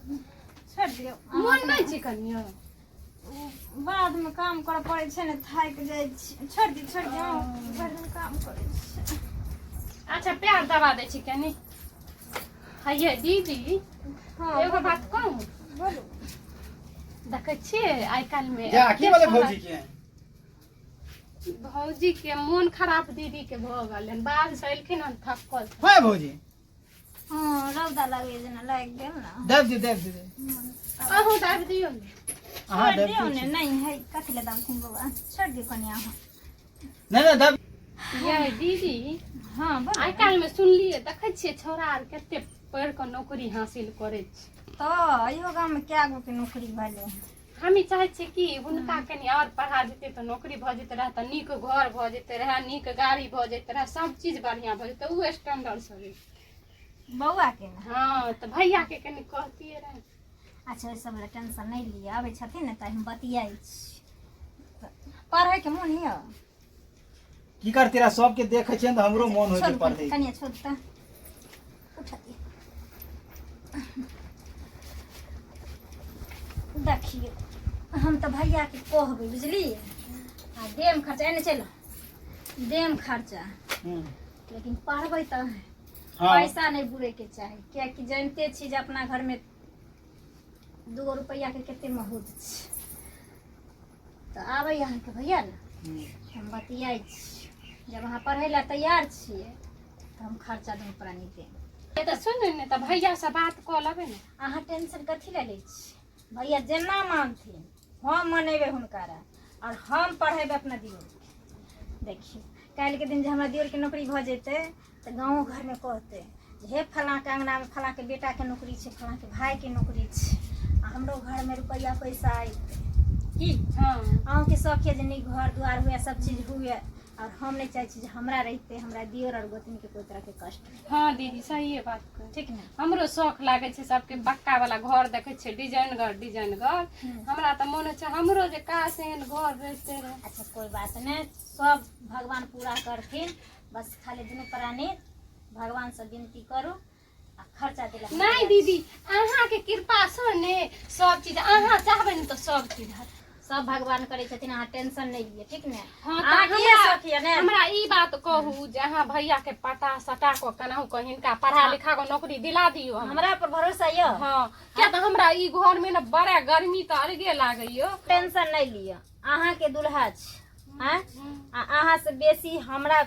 छोड़ दियो मन नहीं छी कनियो बाद में काम कर पड़े छे ने थाक जाय छी छोड़ दियो घर में काम करे छी अच्छा प्यार दबा दे छी कनी हाय दीदी हां एगो बात कहूं बोलू देखे छिए आइ काल में क्या की बोले भौजी के भौजी के मन खराब दीदी के भ गेल बाल से एलखिन हन थकल हां भौजी हां रौदा लागे जना लाग गेल ना देव दे अहू दाब दियो ने हां छोड़ देव दियो ने नहीं है कथि ले दाबथिन बाबा छोड़ दियो कनिया हां नहीं देव ये दीदी हां बोल आइ काल में सुनलिए देखे छिए छोरा आर कते पढ़ के नौकरी हासिल करे छै तो अयो गांव में क्या गो के नौकरी भेले हम ही चाहे छी कि हुनका कनी और पढ़ा देते तो नौकरी भ जेते रहे त नीक घर भ जेते रहे नीक गाड़ी भ जेते रहे सब चीज बढ़िया भ जेते उ स्टैंडर्ड से बउआ के ना हां त भैया के कनी कहतिए रहे अच्छा ओइ सब टेंशन नहीं लिए आबे छथिन ने त हम बतियाई छी पढ़े के मन हिय की करती रहा सबके देखे छियन त हमरो मन होय छै पढ़े कनिया छोड़ त उठा दे देखिए हम तो भैया के कहबे बुझली आ देम खर्चा एने चलो देम खर्चा लेकिन पढ़बे त पैसा नहीं बुरे के चाही क्या कि जानते छी जे अपना घर में 2 रुपया के केते महूत छै त आबे यहाँ के भैया ना हम बतियाई छी जब वहाँ पढ़े ला तैयार छिए तो हम खर्चा दूँ प्राणी देम ये त सुन ने त भैया से बात क लेबे ने अहाँ टेंशन कथी ले लै छी भैया जेना मानथिन हम मनेबे हुनकारा और हम पढ़ेबे अपना दियोर के देखिए काल्हि के दिन जे हमरा दियोर के नौकरी भ जेते तो गाँव घर में कहते हे फलां के अंगना में फलां के बेटा के नौकरी छै फलां के भाई के नौकरी छै आ हमरो घर में रुपया पैसा आइते की हां अहूँ के शौक है जे नीक घर द्वार हुए सब चीज हुए और हम नहीं चाहे छी हमरा रहते हमरा दियोर और गोतनी के कोई तरह के कष्ट हां दीदी सही है बात कर ठीक ना हमरो शौक लागे छै सबके बक्का वाला घर देखे छै डिजाइन घर हमरा त मन छै हमरो जे काश एहन घर रहते रहे अच्छा कोई बात नहीं सब भगवान पूरा करथिन बस खाली दुनू प्राणी भगवान से विनती करू आ खर्चा दिला नहीं दीदी अहाँ के कृपा से ने सब चीज अहाँ चाहबे न तो सब चीज हत सब भगवान करे छथिन अहाँ टेंशन नहीं लिए ठीक ने हां अहाँ त किए सखिया ने हमरा ई बात कहू जे अहाँ भैया के पटा सटा को केनाहु कहीं हिनका पढ़ा लिखा को नौकरी दिला दियो हमरा पर भरोसा ये हां क्या त हमरा ई घर में न बड़ा गर्मी त अलगे लागैयो टेंशन नहीं लिए अहाँ के दुल्हा छ हैं आ अहाँ से बेसी हमरा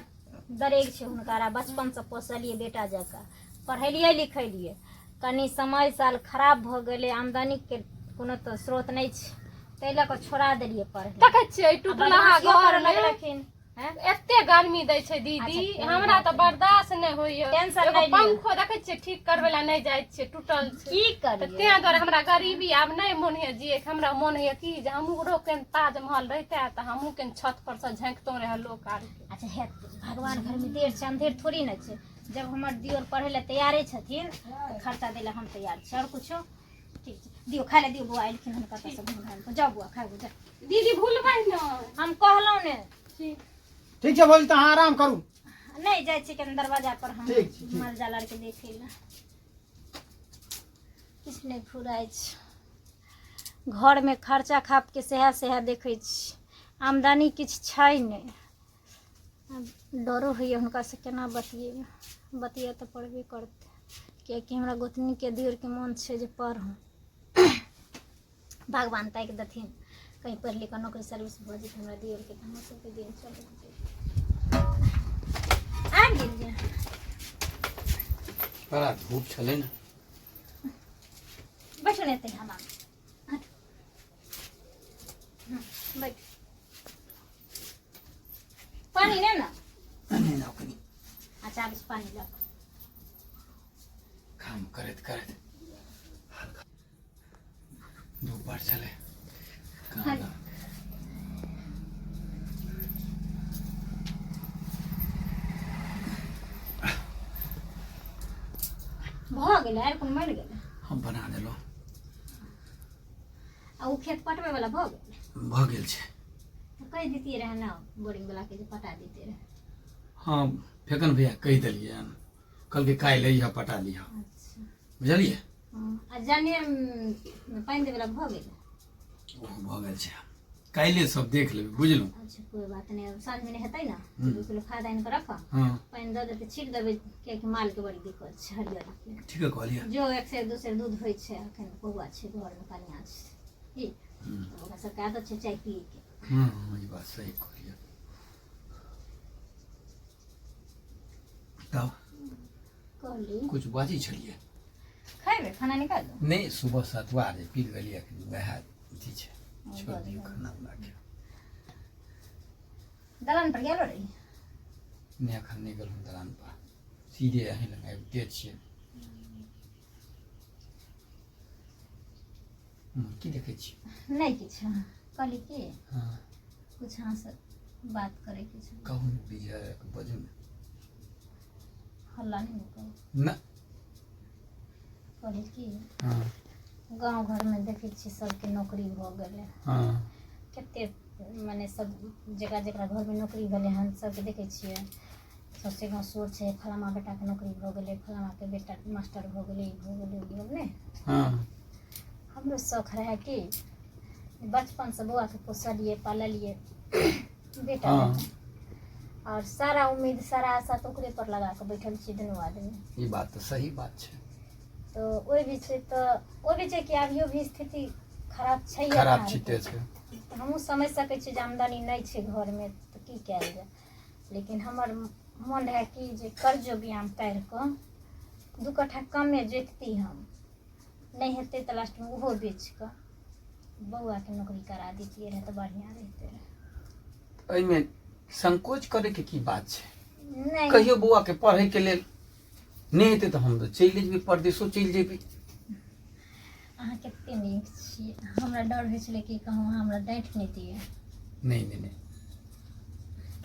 दरेग छै हुनकारा बचपन से पोसलिए बेटा जका पढ़ेलिए लिखेलिए कनी समय साल खराब भ गेले आमदनी के कोनो तो स्रोत नहीं छै तै ल के छोड़ा देलिए पढ़े देखे छियै टूटला घर लगलखिन हैं एते गर्मी दै छै दीदी हमरा त बर्दाश्त नहीं होइए टेंशन नहीं पंखो देखे छियै ठीक करबे ला नहीं जाय छियै टूटल छै की त करिए तें द्वारा हमरा गरीबी आब नहीं मन है जिए हमरा मन है कि जे हमरो के ताजमहल रहते त हमहू के छत पर से झांकतो रहे लोग आर अच्छा है भगवान घर में देर से अंधेर थोड़ी न छै जब हमर दियोर पढ़े ला तैयारे छथिन तो खर्चा देला हम तैयार छी और कुछो ठीक छै दियो खाय ला दियो बुआ एलखिन हम कत से घुम घाम जाओ बुआ खाय जा दीदी भूलबै न हम कहलौ ने ठीक छै भौजी त अहाँ आराम करू नहीं जाय छी के दरवाजा पर हम ठीक छै मर जा लड़के देखे ला किछ नहीं फुराय छै घर में खर्चा खाप के सेहा देखे छी आमदनी किछ छै नहीं डरो है हुनका से केना बतिया तो पढ़बे करते कियाकि हमरा गोतनी के दियोर के मन छै जे पढ़ू भगवान ताकि देथिन कहीं पढ़ लिख नौकरी सर्विस भ जेतै हमरा दियोर के हम सबके दिन चल आ गेल बड़ा धूप छले ना बैठो ने ते हम बैठ पानी ले ना नहीं ना कनी अच्छा अब पानी ला काम करत धूप बढ़ चले भ गेल यार कोन मर गेल हम बना देलो आ उ खेत पटवे वाला भ गेल छै कह देती रहे ना बोरिंग वाला के जे पटा देते रहे हाँ फेकन भैया कह दिलिए कल के काल लिया पटा लिया अच्छा बुझलिए आ जानिए पानि देवे ला भऽ गेल ओहो भऽ गेल छै काल्हि सब देख लेबै बुझलहुँ अच्छा कोई बात नहीं साँझ में हेतै ना 2 किलो खाद आनि के रख हाँ पानि दऽ देते छीट देबै कियाकि माल के बड़ी दिक्कत छै हरियर के ठीक है कहलियै जो 1 से 2 से दूध होइ छै अखन पौआ छै घर में कनिया छै की ओकरा सबके आदत छै चाय पिए के हाँ ई बात सही कहलियै तब कहली कुछ बाजी छलियै खाइबे खाना निकाल दो नहीं सुबह सतुआ रे पी गेलियै वएह अथी छै छोड़ दियौ खाना बना के दलान पर गेलो रही नहि एखन नहि गेलहुँ दलान पर सीधे अहीं लग आबिते छियै की देखै छियै नहीं किछ कहली की हाँ कुछ अहाँ से बात करे के छै कहू ने विजय बजू ने हल्ला नहीं करू न कहली की हाँ गांव घर में देखे छी सबके नौकरी भऽ गेलै हाँ कते माने सब जगह जकरा घर में नौकरी भेलै हन सबके देखे छियै सबसे गाँव शोर छै फलामा बेटा के नौकरी भऽ गेलै फलामा के बेटा मास्टर भऽ गेलै ई भऽ गेलै ई भऽ गेलै हाँ हमरो शौक रहे कि बचपन से बौआ के पोसलिए पाललिए बेटा हाँ। बेटा और सारा उम्मीद सारा आशा तो ओकरे पर लगा के बैठल छी दुनू आदमी ई बात तऽ सही बात छै तो ओहि बीचे कि अभियो भी स्थिति खराब छै खराब छिटे छै हमहूँ समझ सकै छियै जे आमदनी नहि छै घरमे तऽ की कयल जाय लेकिन हमर मन रहै कि जे कर्जो व्यायाम करि कऽ 2 कट्ठा कमे जोतती हम नहीं हेतै तऽ लास्टमे ओहो बेच कऽ बौआके नौकरी करा दैतियै रहै तऽ बढ़िआँ रहितै रहै एहिमे संकोच करे के की बात छै नहीं कहियो बौआ के पढ़े के लेल नहीं हेतै तऽ हम तऽ चलि जेबै परदेशो चलि जेबै अहाँ कते नीक छियै हमरा डर होइ छलै कि कहूँ हमरा डाँटि नहि दियै नहीं नहीं नहीं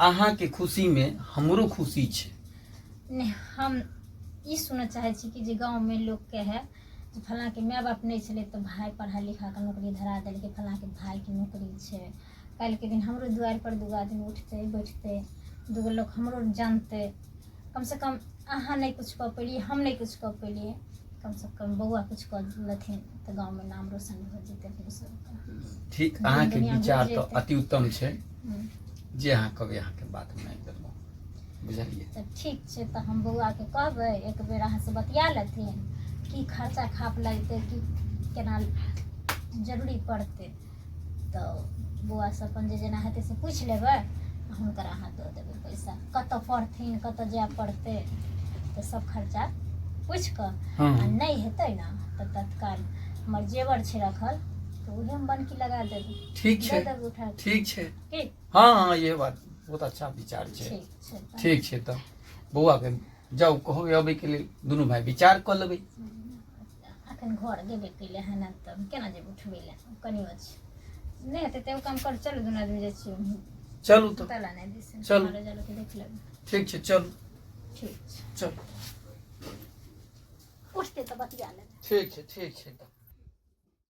अहाँ के खुशी में हमरो खुशी छै नहीं हम ई सुनऽ चाहै छी कि जे गाँवमे लोकके है जे फलाँके माय बाप नहीं छलै तऽ भाय पढ़ा लिखा के नौकरी धरा देलकै फलाँके भायके नौकरी छै काल्हिके दिन हमरो दुआरि पर 2 आदमी उठतै बैठतै 2 लोग हमरो जानतै कम से कम अहाँ नहीं कुछ कऽ पेलियै हम नहीं कुछ कऽ पेलियै कम से कम बौआ कुछ कऽ लेथिन तऽ गाँव में नाम रोशन भऽ जेतै अपने सबके ठीक अहाँ के दुनिया विचार बुझि तो जेतै। अति उत्तम छै जे अहाँ कहबै अहाँ के बात नहीं करबो बुझलियै तऽ ठीक छै तऽ हम बौआके कहबै एक बेर अहाँ से बतिया लेथिन की खर्चा खाप लगतै कि केना जरूरी पड़तै तऽ बौआ से अपन जे जेना हेतै से पूछि लेबै हुनकर अहाँ दऽ देबै पैसा कतऽ पढ़थिन कतऽ जाय पड़तै तऽ सब खर्चा पूछि कऽ हाँ। आ नहीं हेतै ना तऽ तत्काल हमर जेवर छै रखल तऽ उहे हम बनकी लगा देबै ठीक दे छै देबै उठा के। ठीक छै ठीक हाँ हाँ ये बात बहुत अच्छा विचार छै ठीक छै तऽ ठीक छै तऽ बौआ के जाउ कहबै अबै के लेल दुनू भाई विचार कऽ लेबै अखन घर गेबे कैले हन तऽ केना जेबै उठबै लए कनियो छै नहीं हेतै तऽ एगो काम कर चलू दुनू आदमी जाइ छियै चलू तऽ तला नहीं दिसे चलू। चलो के देख लेबै ठीक छै चलू ठीक छै चलू उठते तऽ बतिया लेबै ठीक छै तऽ